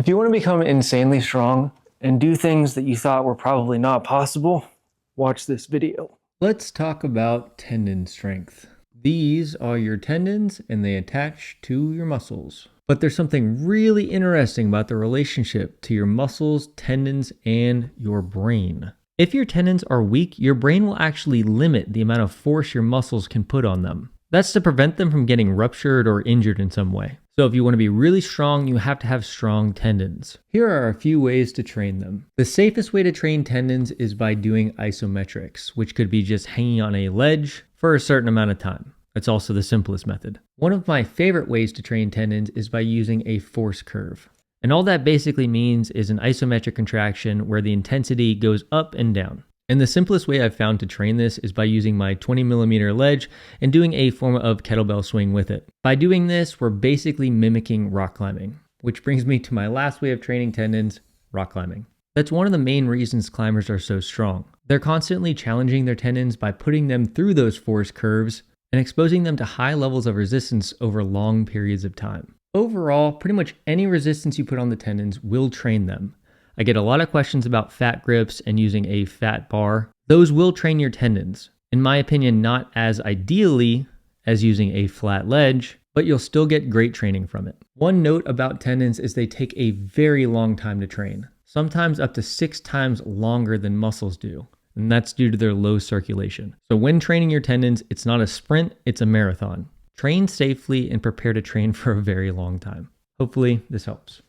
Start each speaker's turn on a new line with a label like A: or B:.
A: If you want to become insanely strong and do things that you thought were probably not possible, watch this video. Let's talk about tendon strength. These are your tendons and they attach to your muscles. But there's something really interesting about the relationship to your muscles, tendons, and your brain. If your tendons are weak, your brain will actually limit the amount of force your muscles can put on them. That's to prevent them from getting ruptured or injured in some way. So if you want to be really strong, you have to have strong tendons. Here are a few ways to train them. The safest way to train tendons is by doing isometrics, which could be just hanging on a ledge for a certain amount of time. It's also the simplest method. One of my favorite ways to train tendons is by using a force curve. And all that basically means is an isometric contraction where the intensity goes up and down. And the simplest way I've found to train this is by using my 20mm ledge and doing a form of kettlebell swing with it. By doing this, we're basically mimicking rock climbing, which brings me to my last way of training tendons, rock climbing. That's one of the main reasons climbers are so strong. They're constantly challenging their tendons by putting them through those force curves and exposing them to high levels of resistance over long periods of time. Overall, pretty much any resistance you put on the tendons will train them. I get a lot of questions about fat grips and using a fat bar. Those will train your tendons. In my opinion, not as ideally as using a flat ledge, but you'll still get great training from it. One note about tendons is they take a very long time to train, sometimes up to 6 times longer than muscles do, and that's due to their low circulation. So when training your tendons, it's not a sprint, it's a marathon. Train safely and prepare to train for a very long time. Hopefully this helps.